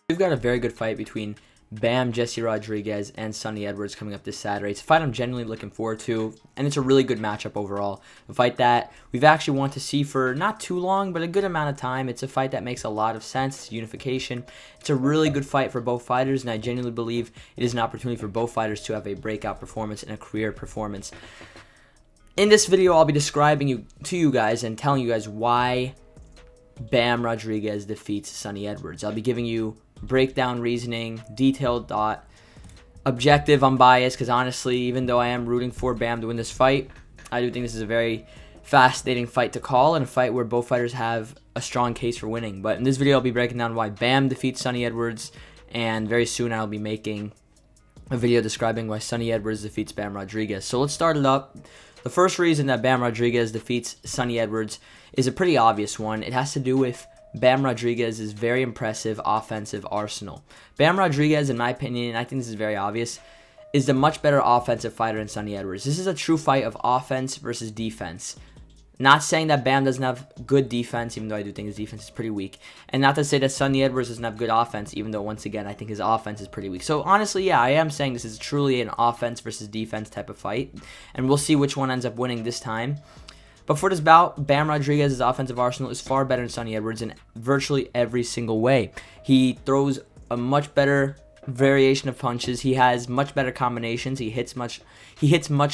We've got a very good fight between Bam, Jesse Rodriguez, and Sunny Edwards coming up this Saturday. It's a fight I'm genuinely looking forward to, and it's a really good matchup overall. A fight that we've actually wanted to see for not too long, but a good amount of time. It's a fight that makes a lot of sense. It's unification. It's a really good fight for both fighters, and I genuinely believe it is an opportunity for both fighters to have a breakout performance and a career performance. In this video, I'll be describing to you guys and telling you guys why Bam Rodriguez defeats Sunny Edwards. I'll be giving you breakdown, reasoning, detailed thought, objective, unbiased, because honestly, even though I am rooting for Bam to win this fight, I do think this is a very fascinating fight to call and a fight where both fighters have a strong case for winning. But in this video, I'll be breaking down why Bam defeats Sunny Edwards, and very soon I'll be making a video describing why Sunny Edwards defeats Bam Rodriguez. So let's start it up. The first reason that Bam Rodriguez defeats Sunny Edwards is a pretty obvious one. It has to do with Bam Rodriguez's very impressive offensive arsenal. Bam Rodriguez, in my opinion, and I think this is very obvious, is the much better offensive fighter than Sunny Edwards. This is a true fight of offense versus defense. Not saying that Bam doesn't have good defense, even though I do think his defense is pretty weak. And not to say that Sunny Edwards doesn't have good offense, even though, once again, I think his offense is pretty weak. So, honestly, yeah, I am saying this is truly an offense versus defense type of fight. And we'll see which one ends up winning this time. But for this bout, Bam Rodriguez's offensive arsenal is far better than Sunny Edwards in virtually every single way. He throws a much better variation of punches. He has much better combinations. He hits much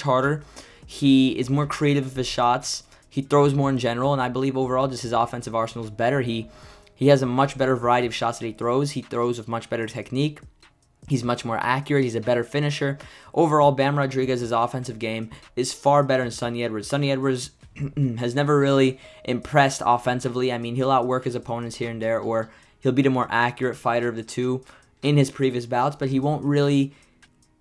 harder. He is more creative with his shots. He throws more in general, and I believe overall just his offensive arsenal is better. He has a much better variety of shots that he throws. He throws with much better technique. He's much more accurate. He's a better finisher. Overall, Bam Rodriguez's offensive game is far better than Sunny Edwards. Sunny Edwards has never really impressed offensively. I mean, he'll outwork his opponents here and there, or he'll be the more accurate fighter of the two in his previous bouts, but he won't really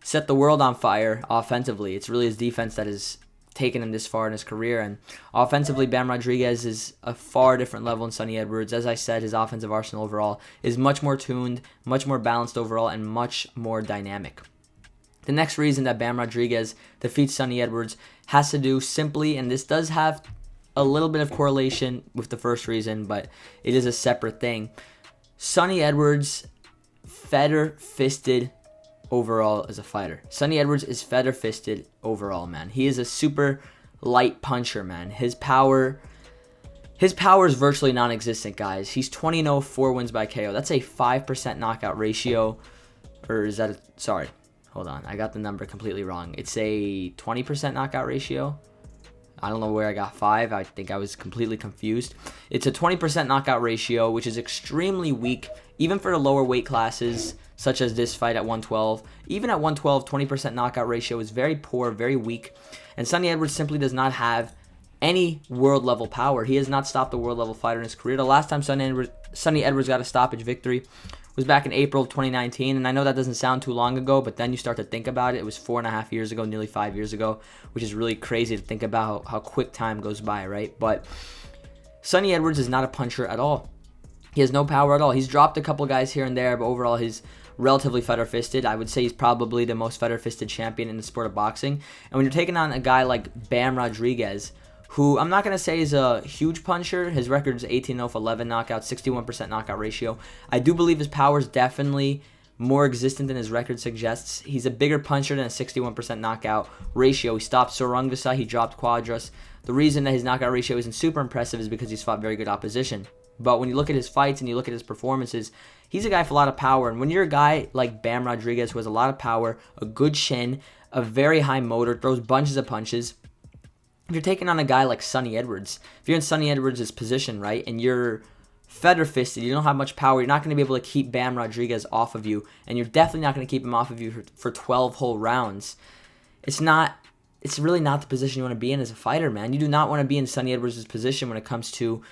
set the world on fire offensively. It's really his defense that has taken him this far in his career, and offensively, Bam Rodriguez is a far different level than Sunny Edwards. As I said, his offensive arsenal overall is much more tuned, much more balanced overall, and much more dynamic. The next reason that Bam Rodriguez defeats Sunny Edwards has to do simply, and this does have a little bit of correlation with the first reason, but it is a separate thing. Sunny Edwards, feather-fisted overall as a fighter. Sunny Edwards is feather-fisted overall, man. He is a super light puncher, man. His power is virtually non-existent, guys. He's 20-0, 4 wins by KO. That's a 5% knockout ratio. Or is that sorry. Hold on, I got the number completely wrong. It's a 20% knockout ratio. I don't know where I got 5. I think I was completely confused. It's a 20% knockout ratio, which is extremely weak, even for the lower weight classes, such as this fight at 112. Even at 112, 20% knockout ratio is very poor, very weak. And Sunny Edwards simply does not have any world-level power. He has not stopped a world-level fighter in his career. The last time Sunny Edwards got a stoppage victory was back in April of 2019, and I know that doesn't sound too long ago, but then you start to think about it. It was 4.5 years ago, nearly 5 years ago, which is really crazy to think about how quick time goes by, right? But Sunny Edwards is not a puncher at all. He has no power at all. He's dropped a couple guys here and there, but overall he's relatively feather-fisted. I would say he's probably the most feather-fisted champion in the sport of boxing. And when you're taking on a guy like Bam Rodriguez, who I'm not going to say is a huge puncher. His record is 18-0 for 11 knockouts, 61% knockout ratio. I do believe his power is definitely more existent than his record suggests. He's a bigger puncher than a 61% knockout ratio. He stopped Sorungvisa, he dropped Quadras. The reason that his knockout ratio isn't super impressive is because he's fought very good opposition. But when you look at his fights and you look at his performances, he's a guy with a lot of power. And when you're a guy like Bam Rodriguez who has a lot of power, a good chin, a very high motor, throws bunches of punches, if you're taking on a guy like Sunny Edwards, if you're in Sunny Edwards' position, right, and you're feather-fisted, you don't have much power, you're not going to be able to keep Bam Rodriguez off of you, and you're definitely not going to keep him off of you for 12 whole rounds. It's really not the position you want to be in as a fighter, man. You do not want to be in Sunny Edwards' position when it comes to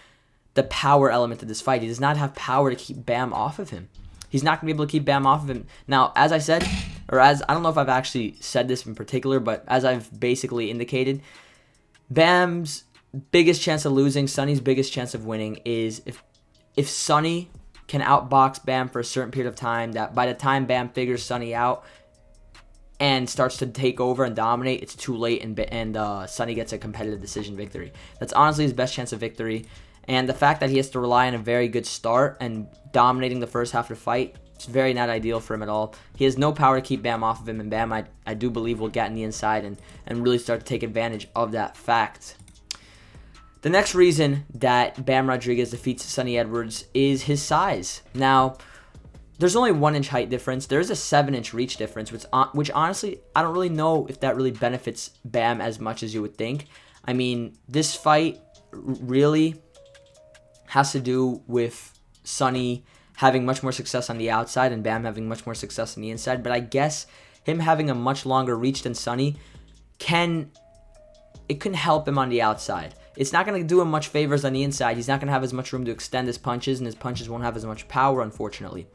the power element of this fight. He does not have power to keep Bam off of him. He's not going to be able to keep Bam off of him. Now, as I said, I don't know if I've actually said this in particular, but as I've basically indicated, Bam's biggest chance of losing, Sunny's biggest chance of winning is if Sunny can outbox Bam for a certain period of time, that by the time Bam figures Sunny out and starts to take over and dominate, it's too late and Sunny gets a competitive decision victory. That's honestly his best chance of victory. And the fact that he has to rely on a very good start and dominating the first half of the fight It's very not ideal for him at all. He has no power to keep Bam off of him, and Bam, I do believe, will get in the inside and really start to take advantage of that fact. The next reason that Bam Rodriguez defeats Sunny Edwards is his size. Now, there's only 1 inch height difference. There is a 7 inch reach difference, which honestly, I don't really know if that really benefits Bam as much as you would think. I mean, this fight really has to do with Sunny having much more success on the outside and Bam having much more success on the inside. But I guess him having a much longer reach than Sunny can help him on the outside. It's not going to do him much favors on the inside. He's not going to have as much room to extend his punches, and his punches won't have as much power, unfortunately.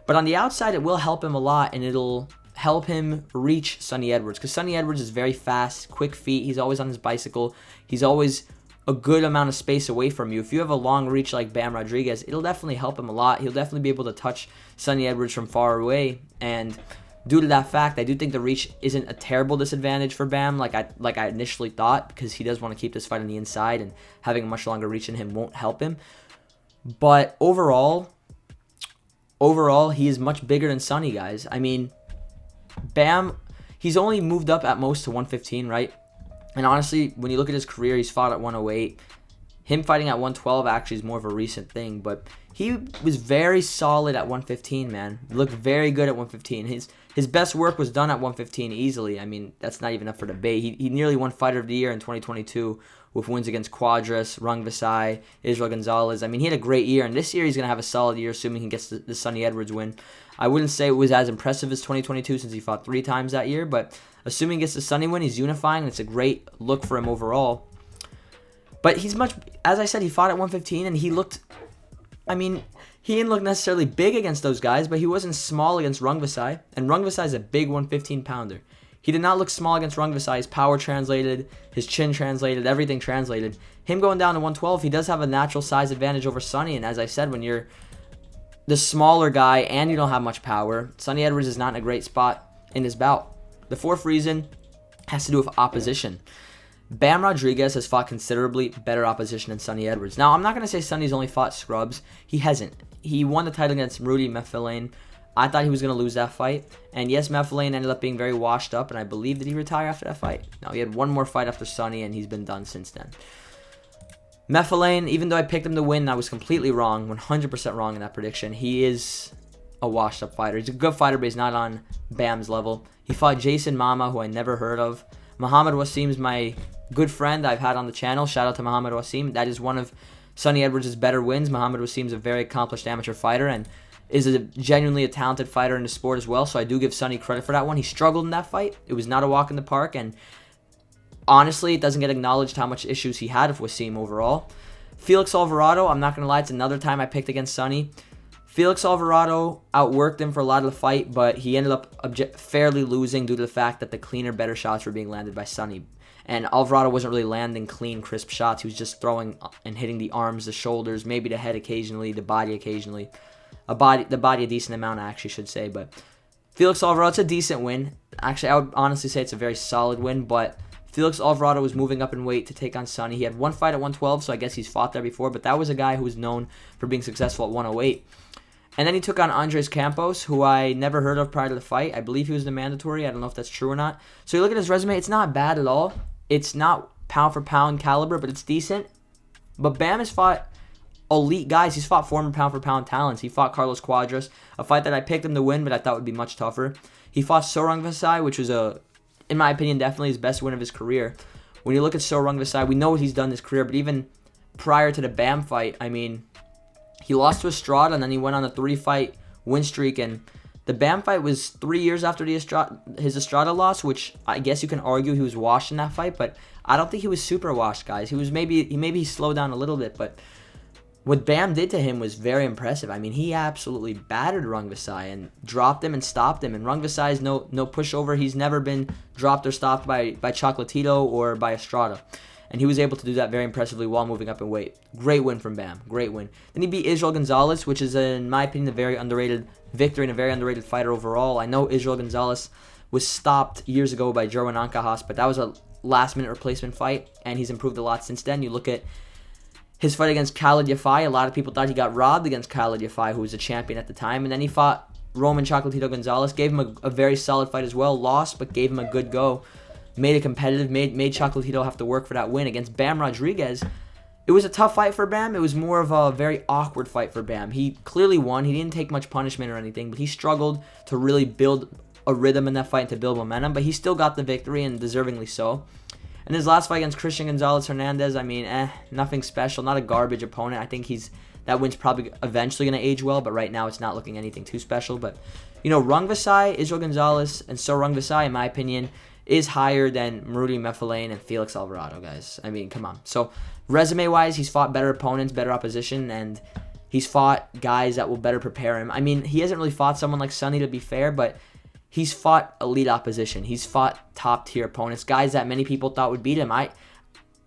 But on the outside, it will help him a lot, and it'll help him reach Sunny Edwards, because Sunny Edwards is very fast, quick feet. He's always on his bicycle. He's always a good amount of space away from you. If you have a long reach like Bam Rodriguez, it'll definitely help him a lot. He'll definitely be able to touch Sunny Edwards from far away, and due to that fact, I do think the reach isn't a terrible disadvantage for Bam like I initially thought, because he does want to keep this fight on the inside, and having a much longer reach than him won't help him. But overall, he is much bigger than Sunny, guys. I mean, Bam, he's only moved up at most to 115, right? And honestly, when you look at his career, he's fought at 108. Him fighting at 112 actually is more of a recent thing, but he was very solid at 115, man. He looked very good at 115. His best work was done at 115 easily. I mean, that's not even up for debate. He nearly won Fighter of the Year in 2022 with wins against Quadras, Rungvisai, Israel Gonzalez. I mean, he had a great year, and this year he's going to have a solid year, assuming he gets the Sunny Edwards win. I wouldn't say it was as impressive as 2022 since he fought 3 times that year, but assuming he gets the Sunny win, he's unifying. It's a great look for him overall. But he's much, as I said, he fought at 115, and he looked, I mean, he didn't look necessarily big against those guys, but he wasn't small against Rungvisai, and Rungvisai is a big 115-pounder. He did not look small against Rungvisai. His power translated, his chin translated, everything translated. Him going down to 112, he does have a natural size advantage over Sunny, and as I said, when you're the smaller guy and you don't have much power, Sunny Edwards is not in a great spot in his bout. The fourth reason has to do with opposition. Bam Rodriguez has fought considerably better opposition than Sunny Edwards. Now, I'm not going to say Sunny's only fought scrubs. He hasn't. He won the title against Rudy Mefilane. I thought he was going to lose that fight. And yes, Mefilane ended up being very washed up, and I believe, did he retire after that fight? No, he had one more fight after Sunny, and he's been done since then. Mefilane, even though I picked him to win, I was completely wrong, 100% wrong in that prediction. He is a washed-up fighter. He's a good fighter, but he's not on Bam's level. He fought Jason Mama, who I never heard of. Muhammad Wasim's my good friend I've had on the channel. Shout out to Muhammad Wasim. That is one of Sunny Edwards' better wins. Muhammad Wasim's a very accomplished amateur fighter and is genuinely a talented fighter in the sport as well, so I do give Sunny credit for that one. He struggled in that fight. It was not a walk in the park, and honestly, it doesn't get acknowledged how much issues he had with Wasim overall. Felix Alvarado, I'm not going to lie, it's another time I picked against Sunny. Felix Alvarado outworked him for a lot of the fight, but he ended up fairly losing due to the fact that the cleaner, better shots were being landed by Sunny. And Alvarado wasn't really landing clean, crisp shots. He was just throwing and hitting the arms, the shoulders, maybe the head occasionally, the body occasionally. The body a decent amount, I actually should say. But Felix Alvarado, it's a decent win. Actually, I would honestly say it's a very solid win, but Felix Alvarado was moving up in weight to take on Sunny. He had one fight at 112, so I guess he's fought there before, but that was a guy who was known for being successful at 108. And then he took on Andres Campos, who I never heard of prior to the fight. I believe he was the mandatory. I don't know if that's true or not. So you look at his resume, it's not bad at all. It's not pound-for-pound caliber, but it's decent. But Bam has fought elite guys. He's fought former pound-for-pound talents. He fought Carlos Quadras, a fight that I picked him to win, but I thought would be much tougher. He fought So Rungvisai, which was, in my opinion, definitely his best win of his career. When you look at So Rungvisai, we know what he's done in his career, but even prior to the Bam fight, I mean, he lost to Estrada, and then he went on a 3-fight win streak, and the Bam fight was 3 years after his Estrada loss, which I guess you can argue he was washed in that fight, but I don't think he was super washed, guys. Maybe he slowed down a little bit, but what Bam did to him was very impressive. I mean, he absolutely battered Rungvisai and dropped him and stopped him, and Rungvisai is no pushover. He's never been dropped or stopped by Chocolatito or by Estrada. And he was able to do that very impressively while moving up in weight. Great win from Bam. Great win. Then he beat Israel Gonzalez, which is, in my opinion, a very underrated victory and a very underrated fighter overall. I know Israel Gonzalez was stopped years ago by Jerwin Ancajas, but that was a last-minute replacement fight, and he's improved a lot since then. You look at his fight against Khalid Yafai. A lot of people thought he got robbed against Khalid Yafai, who was a champion at the time. And then he fought Roman Chocolatito Gonzalez. Gave him a very solid fight as well. Lost, but gave him a good go. Made it competitive. Made Chocolatito have to work for that win against Bam Rodriguez. It was a tough fight for Bam. It was more of a very awkward fight for Bam. He clearly won. He didn't take much punishment or anything, but he struggled to really build a rhythm in that fight and to build momentum, but he still got the victory, and deservingly so. And his last fight against Christian Gonzalez Hernandez, I mean, nothing special. Not a garbage opponent. I think that win's probably eventually going to age well, but right now it's not looking anything too special. But, Rungvisai, Israel Gonzalez, and So Rungvisai, in my opinion, is higher than Marudi Mefalane and Felix Alvarado, guys. I mean, come on. So, resume-wise, he's fought better opponents, better opposition, and he's fought guys that will better prepare him. I mean, he hasn't really fought someone like Sonny, to be fair, but he's fought elite opposition. He's fought top-tier opponents, guys that many people thought would beat him. I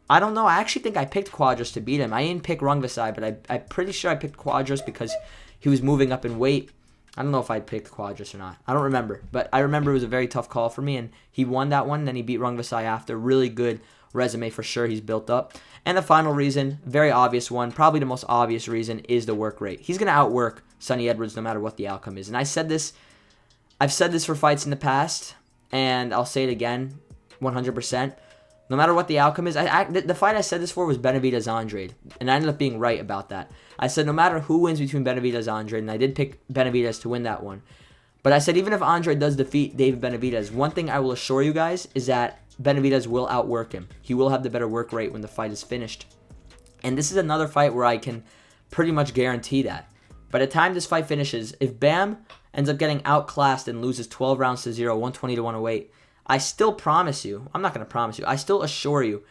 don't know. I actually think I picked Quadras to beat him. I didn't pick Rungvisai, but I'm pretty sure I picked Quadras because he was moving up in weight. I don't know if I picked Quadras or not. I don't remember. But I remember it was a very tough call for me, and he won that one. Then he beat Rungvisai after. Really good resume for sure he's built up. And the final reason, very obvious one, probably the most obvious reason, is the work rate. He's going to outwork Sonny Edwards no matter what the outcome is. And I've said this for fights in the past, and I'll say it again 100%. No matter what the outcome is, the fight I said this for was Benavidez-Andrade, and I ended up being right about that. I said no matter who wins between Benavidez-Andrade, and I did pick Benavidez to win that one. But I said even if Andrade does defeat David Benavidez, one thing I will assure you guys is that Benavidez will outwork him. He will have the better work rate when the fight is finished. And this is another fight where I can pretty much guarantee that. By the time this fight finishes, if Bam ends up getting outclassed and loses 12 rounds to 0, 120 to 108, I still promise you, I'm not going to promise you, I still assure you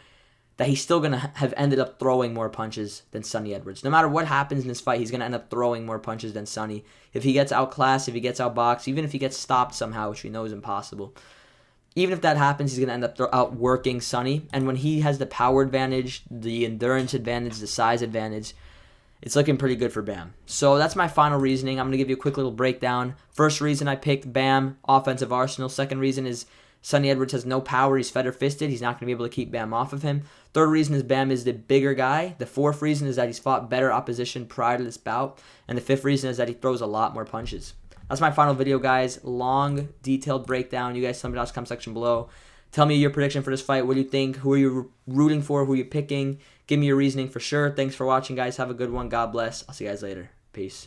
that he's still going to have ended up throwing more punches than Sonny Edwards. No matter what happens in this fight, he's going to end up throwing more punches than Sonny. If he gets outclassed, if he gets outboxed, even if he gets stopped somehow, which we know is impossible. Even if that happens, he's going to end up outworking Sonny. And when he has the power advantage, the endurance advantage, the size advantage, it's looking pretty good for Bam. So that's my final reasoning. I'm going to give you a quick little breakdown. First reason I picked Bam, offensive arsenal. Second reason is Sonny Edwards has no power. He's feather-fisted. He's not going to be able to keep Bam off of him. Third reason is Bam is the bigger guy. The fourth reason is that he's fought better opposition prior to this bout. And the fifth reason is that he throws a lot more punches. That's my final video, guys. Long, detailed breakdown. You guys tell me in the comment section below. Tell me your prediction for this fight. What do you think? Who are you rooting for? Who are you picking? Give me your reasoning for sure. Thanks for watching, guys. Have a good one. God bless. I'll see you guys later. Peace.